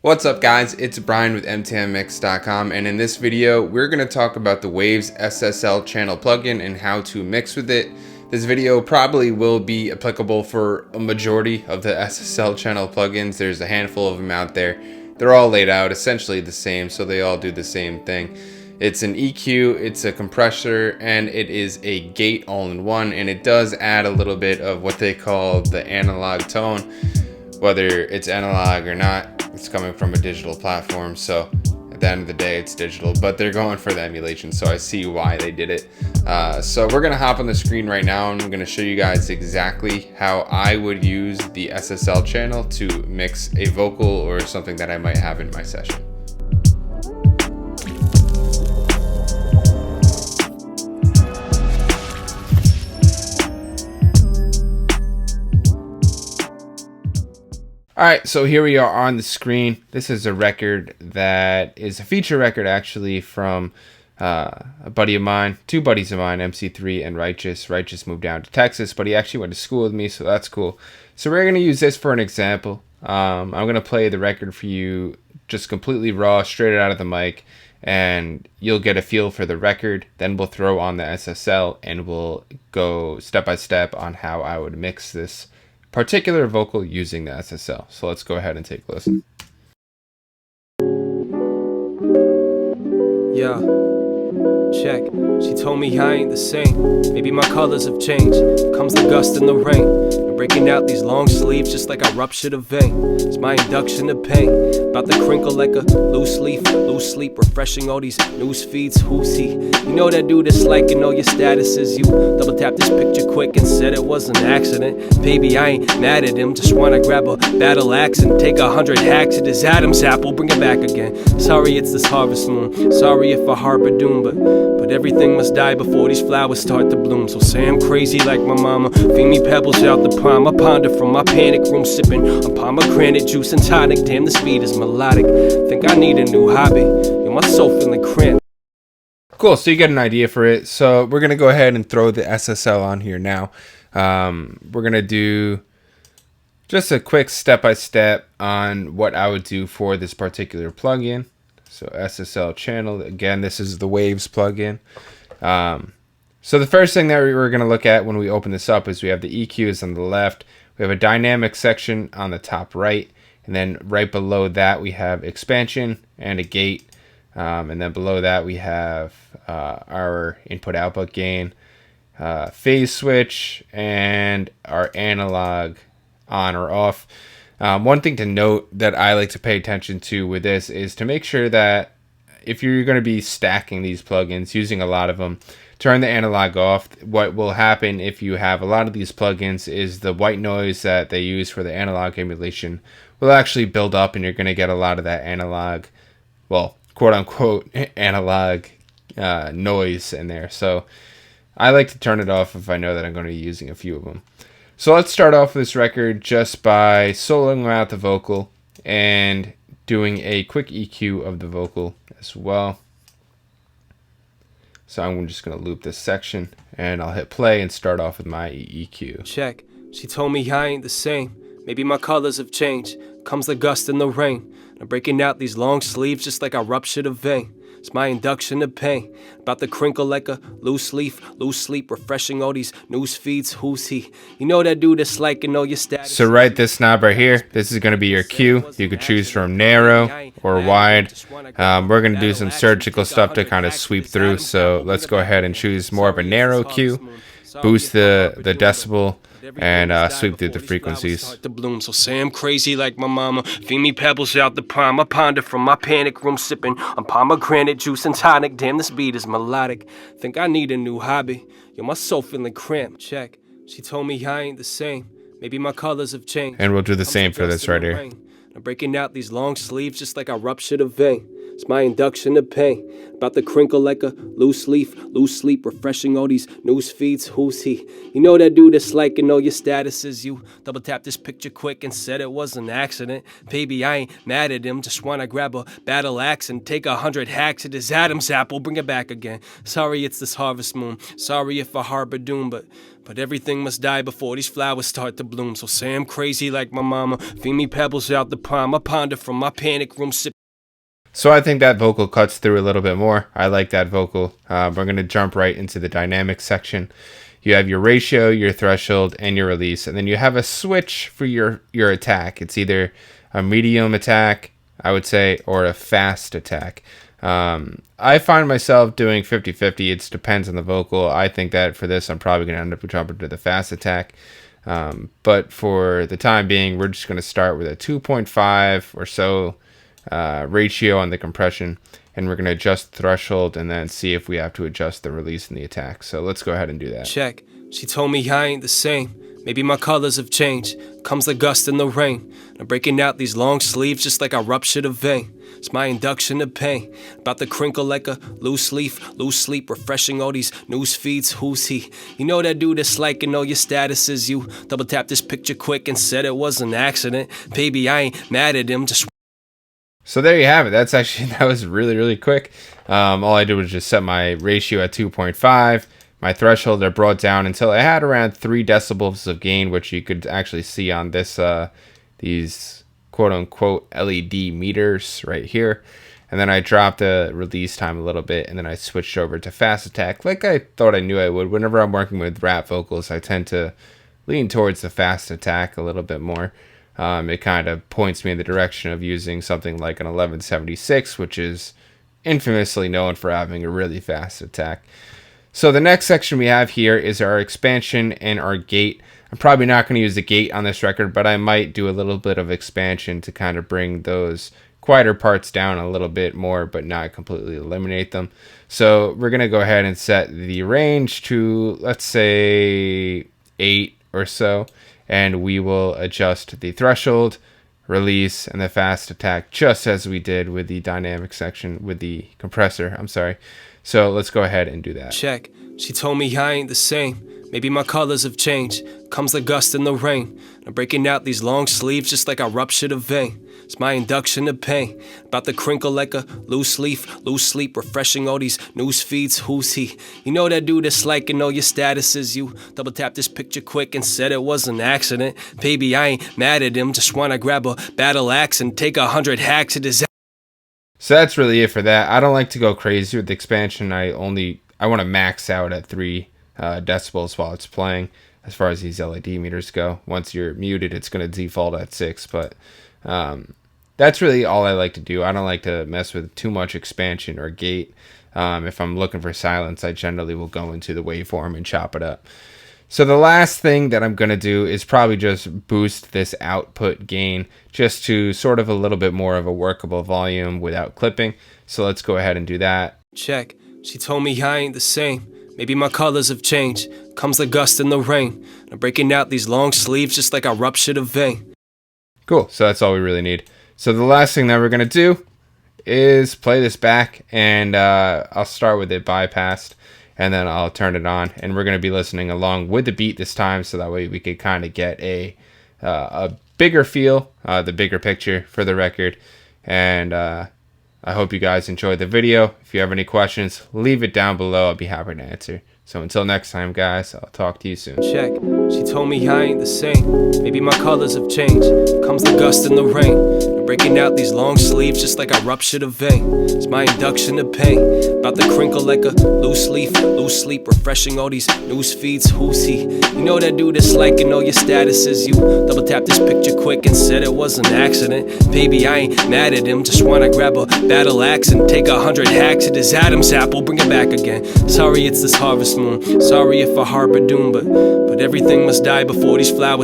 What's up guys, it's Brian with mtmmix.com, and in this video we're going to talk about the Waves SSL Channel plugin and how to mix with it. This video probably will be applicable for a majority of the SSL Channel plugins. There's a handful of them out there. They're all laid out essentially the same, so they all do the same thing. It's an EQ, it's a compressor, and it is a gate all-in-one, and it does add a little bit of what they call the analog tone. Whether it's analog or not, it's coming from a digital platform, so at the end of the day it's digital, but they're going for the emulation, so I see why they did it. So we're gonna hop on the screen right now and I'm gonna show you guys exactly how I would use the SSL channel to mix a vocal or something that I might have in my session. Alright, so here we are on the screen. This is a record that is a feature record actually from a buddy of mine, two buddies of mine, MC3 and Righteous. Righteous moved down to Texas, but he actually went to school with me, so that's cool. So we're going to use this for an example. I'm going to play the record for you just completely raw, straight out of the mic, and you'll get a feel for the record. Then we'll throw on the SSL and we'll go step by step on how I would mix this particular vocal using the SSL. So let's go ahead and take a listen. Yeah, check. She told me I ain't the same. Maybe my colors have changed. Comes the gust and the rain. I'm breaking out these long sleeves just like I ruptured a vein. It's my induction to pain. About to crinkle like a loose leaf, loose sleep, refreshing all these news feeds. Who's he? You know that dude that's liking all your statuses. You double tap this picture quick and said it was an accident. Baby, I ain't mad at him. Just wanna grab a battle axe and take 100 hacks at his Adam's apple. Bring it back again. Sorry it's this harvest moon. Sorry if I harbor doom, but everything must die before these flowers start to bloom. So say I'm crazy like my mama. Feed me pebbles out the palm. I ponder from my panic room, sipping on pomegranate juice and tonic. Damn, this beat is melodic. Think I need a new hobby. Yo, my soul feeling cramped. Cool, so you get an idea for it. So we're going to go ahead and throw the SSL on here now. We're going to do just a quick step-by-step on what I would do for this particular plugin. So SSL channel, again, this is the Waves plugin. So the first thing that we're going to look at when we open this up is we have the EQs on the left. We have a dynamic section on the top right. And then right below that we have expansion and a gate. And then below that we have our input-output gain, phase switch, and our analog on or off. One thing to note that I like to pay attention to with this is to make sure that if you're going to be stacking these plugins, using a lot of them, turn the analog off. What will happen if you have a lot of these plugins is the white noise that they use for the analog emulation will actually build up, and you're going to get a lot of that analog, well, quote-unquote analog noise in there. So I like to turn it off if I know that I'm going to be using a few of them. So let's start off this record just by soloing out the vocal and doing a quick EQ of the vocal as well. So I'm just going to loop this section and I'll hit play and start off with my EQ. Check. She told me I ain't the same. Maybe my colors have changed. Comes the gust and the rain. I'm breaking out these long sleeves just like I ruptured a vein. It's my induction to pain. About to crinkle like a loose leaf, loose sleep, refreshing all these news feeds. Who's he? You know that dude that's liking all your status. So right this knob right here, this is going to be your cue. You could choose from narrow or wide. We're going to do some surgical stuff to kind of sweep through. So let's go ahead and choose more of a narrow cue. Boost the decibel and sweep through the frequencies. So say I'm crazy like my mama. Feed me pebbles out the palm. I ponder from my panic room, sipping on pomegranate juice and tonic. Damn, this beat is melodic. Think I need a new hobby. Yo, my soul feeling cramped. Check. She told me I ain't the same. Maybe my colors have changed. And we'll do the same for this right here. I'm breaking out these long sleeves just like I ruptured a vein. It's my induction to pain. About to crinkle like a loose leaf, loose sleep, refreshing all these news feeds. Who's he? You know that dude that's liking all your statuses. You double tap this picture quick and said it was an accident. Baby, I ain't mad at him. Just wanna grab a battle axe and take 100 hacks at his Adam's apple. Bring it back again. Sorry it's this harvest moon. Sorry if I harbor doom, but But everything must die before these flowers start to bloom. So say I'm crazy like my mama, feed me pebbles out the palm. I ponder from my panic room, sip. So I think that vocal cuts through a little bit more. I like that vocal. We're going to jump right into the dynamic section. You have your ratio, your threshold, and your release. And then you have a switch for your attack. It's either a medium attack, I would say, or a fast attack. I find myself doing 50-50. It depends on the vocal. I think that for this, I'm probably going to end up jumping to the fast attack. But for the time being, we're just going to start with a 2.5 or so ratio on the compression, and we're going to adjust threshold and then see if we have to adjust the release and the attack. So let's go ahead and do that. Check. She told me I ain't the same. Maybe my colors have changed. Comes the gust and the rain. I'm breaking out these long sleeves just like I ruptured a vein. It's my induction to pain. About to crinkle like a loose leaf. Lose sleep, refreshing all these news feeds. Who's he? You know that dude that's liking all your statuses. You double tapped this picture quick and said it was an accident. Baby, I ain't mad at him. Just so there you have it. That was really, really quick. All I did was just set my ratio at 2.5. My threshold I brought down until I had around 3 decibels of gain, which you could actually see on this these quote-unquote LED meters right here. And then I dropped the release time a little bit, and then I switched over to fast attack like I thought I knew I would. Whenever I'm working with rap vocals, I tend to lean towards the fast attack a little bit more. It kind of points me in the direction of using something like an 1176, which is infamously known for having a really fast attack. So the next section we have here is our expansion and our gate. I'm probably not going to use the gate on this record, but I might do a little bit of expansion to kind of bring those quieter parts down a little bit more, but not completely eliminate them. So we're going to go ahead and set the range to, let's say, 8 or so. And we will adjust the threshold, release, and the fast attack just as we did with the dynamic section with the compressor. I'm sorry. So let's go ahead and do that. check. She told me I ain't the same. Maybe my colors have changed. Comes the gust and the rain. I'm breaking out these long sleeves just like I ruptured a vein. It's my induction to pain. About to crinkle like a loose leaf. Lose sleep, refreshing all these news feeds. Who's he? You know that dude that's liking all your statuses. You double tapped this picture quick and said it was an accident. Baby, I ain't mad at him. Just wanna grab a battle axe and take 100 hacks at his. So that's really it for that. I don't like to go crazy with the expansion. I want to max out at 3 decibels while it's playing as far as these LED meters go. Once you're muted, it's going to default at 6, but that's really all I like to do. I don't like to mess with too much expansion or gate. If I'm looking for silence, I generally will go into the waveform and chop it up. So the last thing that I'm going to do is probably just boost this output gain just to sort of a little bit more of a workable volume without clipping. So let's go ahead and do that. Check. She told me I ain't the same. Maybe my colors have changed. Comes the gust and the rain. I'm breaking out these long sleeves just like I ruptured a vein. Cool. So that's all we really need. So the last thing that we're going to do is play this back, and I'll start with it bypassed. And then I'll turn it on, and we're going to be listening along with the beat this time, so that way we could kind of get a bigger feel, the bigger picture for the record. And I hope you guys enjoyed the video. If you have any questions, leave it down below. I'll be happy to answer. So until next time, guys, I'll talk to you soon. Check. She told me I ain't the same. Maybe my colors have changed. Comes the gust and the rain. I'm breaking out these long sleeves just like I ruptured a vein. It's my induction to pain. About to crinkle like a loose leaf. Lose sleep, refreshing all these news feeds. Who's he? You know that dude that's liking all your statuses. You double tapped this picture quick and said it was an accident. Baby, I ain't mad at him. Just wanna grab a battle axe and take 100 hacks at his Adam's apple. Bring it back again. Sorry it's this harvest moon. Sorry if I harbor doom, but everything must die before these flowers.